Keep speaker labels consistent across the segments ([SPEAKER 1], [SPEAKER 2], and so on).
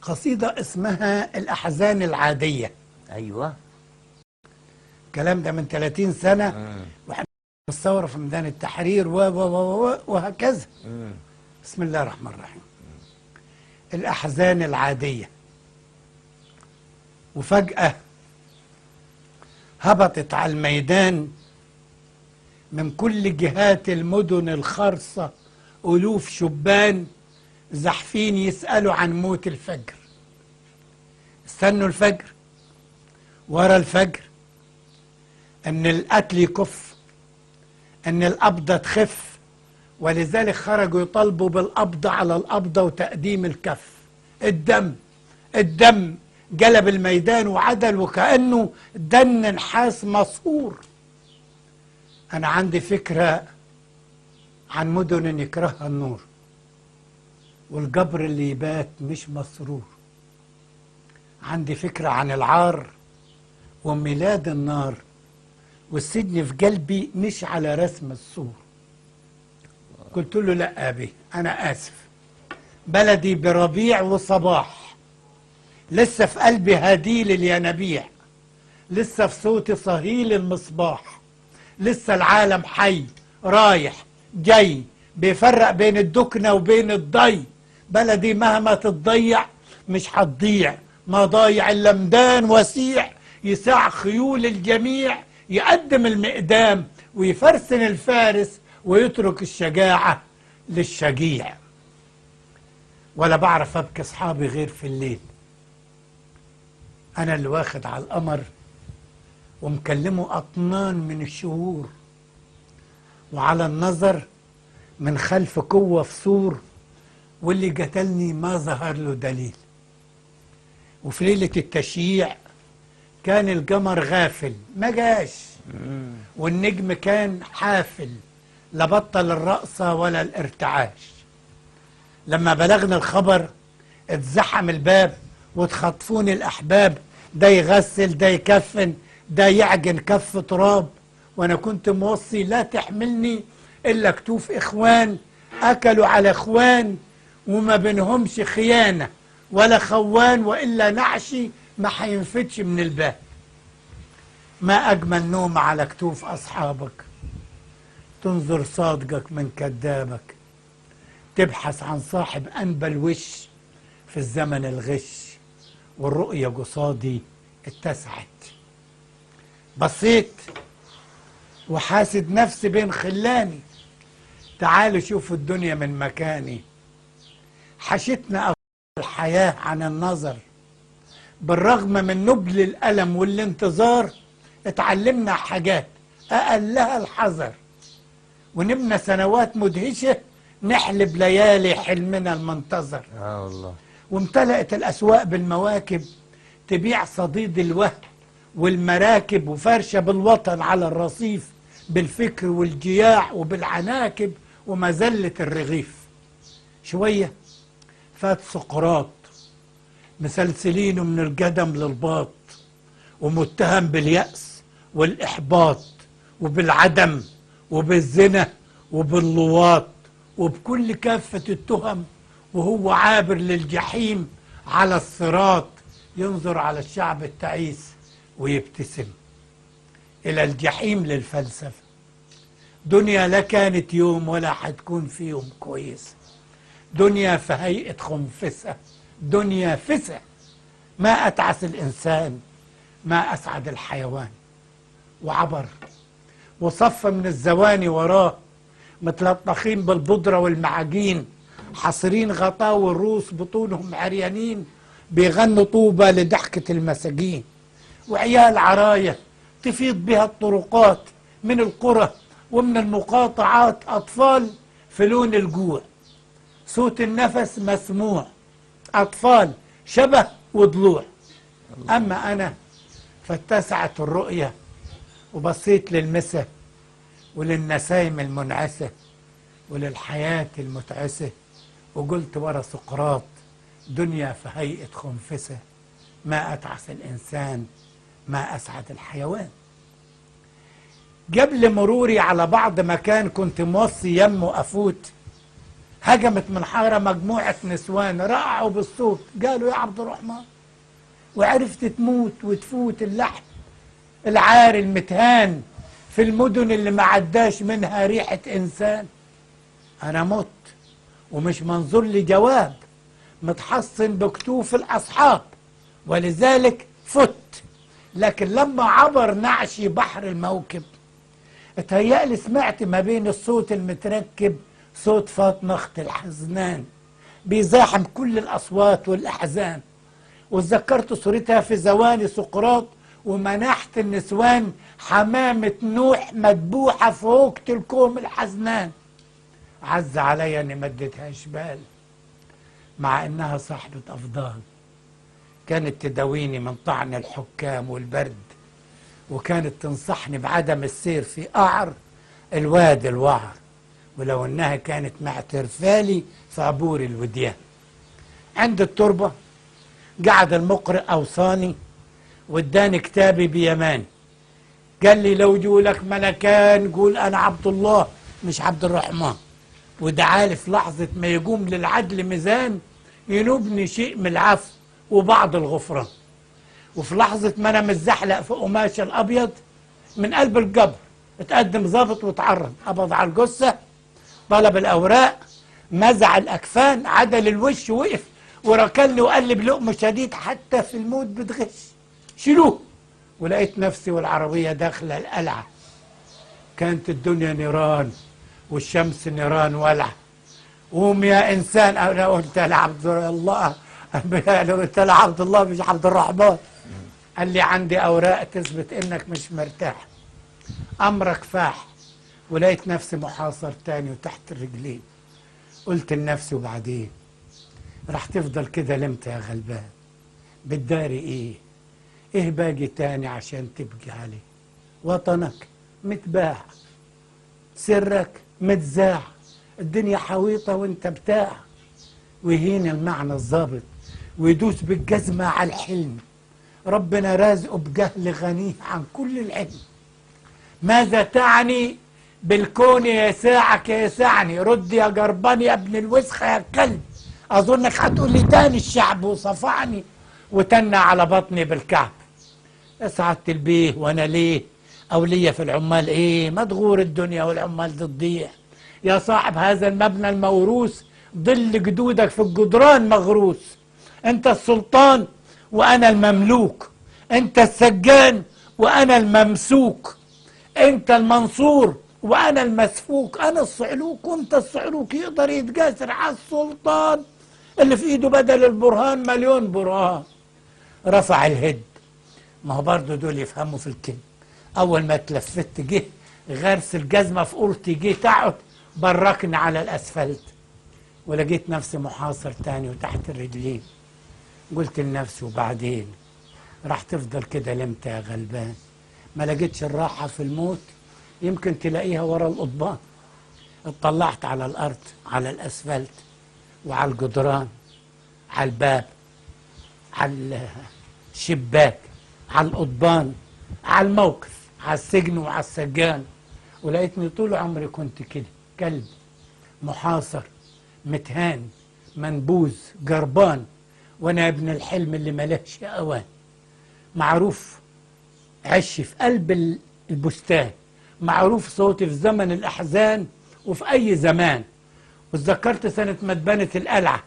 [SPEAKER 1] قصيدة اسمها الأحزان العادية.
[SPEAKER 2] ايوه.
[SPEAKER 1] الكلام ده من 30 سنة واحنا في الثورة في ميدان التحرير وهكذا. بسم الله الرحمن الرحيم. الأحزان العادية. وفجأة هبطت على الميدان من كل جهات المدن الخرصة ألوف شبان زحفين يسألوا عن موت الفجر. استنوا الفجر، ورا الفجر، أن القتل يكف، أن القبضة تخف، ولذلك خرجوا يطالبوا بالقبض على القبضة وتقديم الكف. الدم جلب الميدان وعدل وكأنه دن نحاس مصهور. أنا عندي فكرة عن مدن يكرهها النور، والجبر اللي يبات مش مسرور. عندي فكرة عن العار وميلاد النار، والسجن في قلبي مش على رسم السور. قلت له لا أبي أنا آسف، بلدي بربيع وصباح، لسه في قلبي هديل الينابيع، لسه في صوتي صهيل المصباح، لسه العالم حي رايح جاي بيفرق بين الدكنة وبين الضي. بلدي مهما تتضيع مش هتضيع، ما ضايع إلا ميدان وسيع يساع خيول الجميع، يقدم المقدام ويفرسن الفارس ويترك الشجاعة للشجيع. ولا بعرف أبكي أصحابي غير في الليل، أنا اللي واخد على القمر ومكلمه أطنان من الشهور، وعلى النظر من خلف قوة في سور، واللي قتلني ما ظهر له دليل. وفي ليلة التشييع كان القمر غافل ما جاش، والنجم كان حافل لا بطل الرقصة ولا الارتعاش. لما بلغنا الخبر اتزحم الباب واتخطفوني الأحباب، ده يغسل ده يكفن ده يعجن كف تراب، وانا كنت موصي لا تحملني الا كتوف اخوان اكلوا على اخوان، وما بينهمش خيانة ولا خوان، والا نعشي ما هينفتش من الباب. ما اجمل نوم على كتوف اصحابك، تنظر صادقك من كذابك، تبحث عن صاحب انبل وش في الزمن الغش، والرؤية قصادي اتسعت. بصيت وحاسد نفسي بين خلاني، تعالوا شوفوا الدنيا من مكاني. حشتنا الحياة عن النظر، بالرغم من نبل الألم والانتظار اتعلمنا حاجات أقلها الحذر، ونبنى سنوات مدهشة نحلب ليالي حلمنا المنتظر.
[SPEAKER 2] والله.
[SPEAKER 1] وامتلأت الأسواق بالمواكب تبيع صديد الوهم والمراكب، وفرشة بالوطن على الرصيف بالفكر والجياع وبالعناكب ومذلة الرغيف. شوية فات سقراط مسلسلينه من القدم للباط، ومتهم باليأس والإحباط وبالعدم وبالزنا وباللواط وبكل كافة التهم، وهو عابر للجحيم على الصراط، ينظر على الشعب التعيس ويبتسم. إلى الجحيم للفلسفة، دنيا لا كانت يوم ولا حتكون في يوم كويس، دنيا في هيئة خنفسة، دنيا فسة، ما أتعس الإنسان ما أسعد الحيوان. وعبر وصف من الزواني وراه متلطخين بالبودرة والمعاجين، حاصرين غطاوي الروس بطونهم عريانين، بيغنوا طوبى لضحكة المساجين. وعيال عراية تفيض بها الطرقات من القرى ومن المقاطعات، أطفال في لون الجوع، صوت النفس مسموع، أطفال شبه وضلوع. أما أنا فاتسعت الرؤية وبصيت للمسة وللنسايم المنعسة وللحياة المتعسة، وقلت ورا سقراط دنيا في هيئة خنفسة، ما أتعس الإنسان ما أسعد الحيوان. قبل مروري على بعض مكان كنت موصي يمه أفوت، هجمت من حارة مجموعة نسوان رقعوا بالصوت، قالوا يا عبد الرحمن، وعرفت تموت وتفوت اللحم العار المتهان في المدن اللي ما عداش منها ريحة إنسان. أنا مت ومش منظور لي جواب، متحصن بكتوف الأصحاب، ولذلك فت. لكن لما عبر نعشي بحر الموكب، اتهيألي سمعت ما بين الصوت المتركب صوت فاطمة اخت الحزنان بيزاحم كل الأصوات والأحزان، وتذكرت صورتها في زواني سقراط ومناحة النسوان حمامة نوح مدبوحة في هوكة الكوم الحزنان. عز عليا اني ما اديتهاش بال، مع انها صاحبة افضال، كانت تداويني من طعن الحكام والبرد، وكانت تنصحني بعدم السير في قعر الواد الوعر، ولو انها كانت معترفالي في عبور الوديان. عند التربة قعد المقرئ اوصاني واداني كتابي بيماني، قال لي لو جولك ملكان قول انا عبد الله مش عبد الرحمن، ودعالي في لحظة ما يقوم للعدل ميزان ينوبني شيء من العفو وبعض الغفران. وفي لحظة ما انا متزحلق في قماش الابيض من قلب القبر اتقدم ظابط واتعرض، قبض على الجثة، طلب الاوراق، مزع الاكفان، عدل الوش، وقف وركلني وقال لي بلقم شديد حتى في الموت بتغش، شيلوه. ولقيت نفسي والعربية داخلة القلعة، كانت الدنيا نيران والشمس نيران ولع. قوم يا انسان، انا قلت لعبد الله، انا قلت لعبد الله مش عبد الرحمن. قال لي عندي اوراق تثبت انك مش مرتاح، امرك فاح. ولقيت نفسي محاصر تاني وتحت الرجلين. قلت لنفسي وبعدين راح تفضل كده لمتى يا غلبان؟ بتداري ايه باقي تاني عشان تبقي عليه؟ وطنك متباع، سرك متزاع، الدنيا حويطة وانت بتاع. ويهين المعنى الظابط ويدوس بالجزمة على الحلم، ربنا رازقه بجهل غني عن كل العلم. ماذا تعني بالكون يساعك يسعني؟ رد يا جربان يا ابن الوسخة يا كلب، اظنك هتقول لي تاني الشعب وصفعني وتنى على بطني بالكعب. سعادة البيه وانا ليه او ليا في العمال ايه؟ ما تغور الدنيا والعمال تضيع. يا صاحب هذا المبنى الموروث ظل جدودك في الجدران مغروس. انت السلطان وانا المملوك، انت السجان وانا الممسوك، انت المنصور وانا المسفوك. انا الصعلوك وانت الصعلوك، يقدر يتجاسر على السلطان اللي في ايده بدل البرهان مليون برهان. رفع الهد، ما هو برضه دول يفهموا في الكلمة. اول ما اتلفت جه غرس الجزمة في قورتي، جه تقعد بركني على الاسفلت، ولقيت نفسي محاصر تاني وتحت الرجلين. قلت لنفسي وبعدين راح تفضل كده لمتى يا غلبان؟ ما لقيتش الراحة في الموت، يمكن تلاقيها ورا القضبان. اطلعت على الارض، على الاسفلت وعلى الجدران، على الباب، على الشباك، على القضبان، على الموقف، على السجن وعلى السجان. ولقيتني طول عمري كنت كده، كلب محاصر متهان منبوذ جربان، وانا ابن الحلم اللي ملهش اوان. معروف عشي في قلب البستان، معروف صوتي في زمن الاحزان وفي اي زمان. واتذكرت سنة ما اتبنت القلعة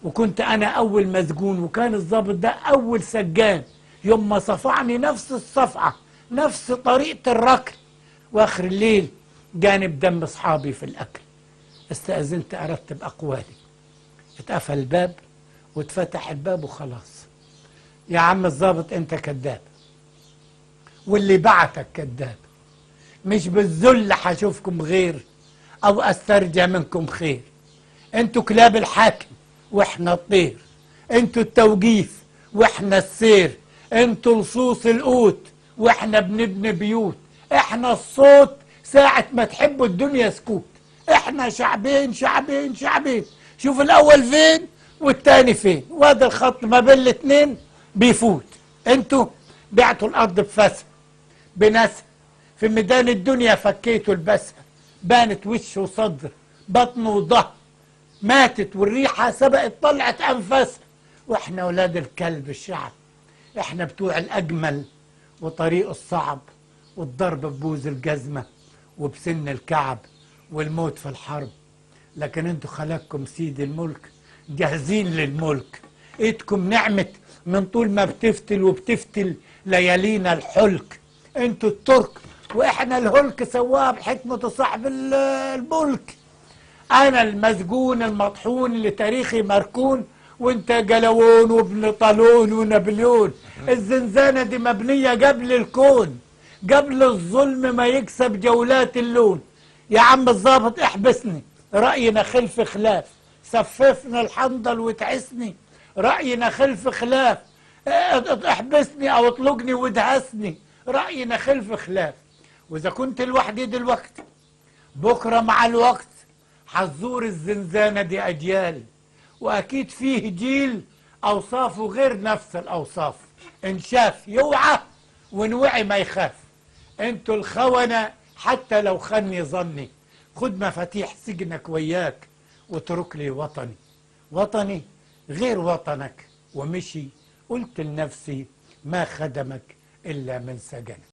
[SPEAKER 1] وكنت انا اول مسجون، وكان الضابط ده اول سجان. يوم ما صفعني نفس الصفعة، نفس طريقة الركل، واخر الليل جانب دم اصحابي في الاكل. استأذنت ارتب اقوالي، اتقفل الباب واتفتح الباب وخلاص. يا عم الضابط انت كذاب، واللي بعتك كذاب، مش بالذل هشوفكم غير او استرجع منكم خير. انتوا كلاب الحاكم واحنا الطير، انتوا التوجيف واحنا السير، انتوا لصوص القوت واحنا بنبني بيوت، احنا الصوت ساعة ما تحبوا الدنيا سكوت. احنا شعبين شعبين شعبين، شوف الاول فين والتاني فين، وهذا الخط ما بين الاتنين بيفوت. انتوا بعتوا الارض بفسها بناسها، في ميدان الدنيا فكيتوا البسها، بانت وش وصدر بطن وظهر، ماتت والريحة سبقت طلعت أنفاسها. وإحنا أولاد الكلب الشعب، إحنا بتوع الأجمل وطريق الصعب والضرب ببوز الجزمة وبسن الكعب والموت في الحرب. لكن انتوا خلقكم سيد الملك جاهزين للملك. ايدكم نعمت من طول ما بتفتل وبتفتل ليالينا الحلك. انتوا الترك واحنا الهلك سواها بحكمة صاحب الملك. انا المسجون المطحون اللي تاريخي مركون، وانت جلوون وابن طالون ونابليون. الزنزانة دي مبنية قبل الكون، قبل الظلم ما يكسب جولات اللون. يا عم الظابط احبسني، رأينا خلف خلاف، سففنا الحنظل وتعسني، رأينا خلف خلاف. احبسني او اطلقني وادهسني، رأينا خلف خلاف. واذا كنت لوحدي دلوقتي، بكرة مع الوقت حتزور الزنزانة دي أجيال، وأكيد فيه جيل أوصافه غير نفس الأوصاف. إن شاف يوعى وإن وعي ما يخاف. انتوا الخونة حتى لو خني ظني، خد مفاتيح سجنك وياك واترك لي وطني. وطني غير وطنك. ومشي قلت لنفسي ما خدمك إلا من سجنك.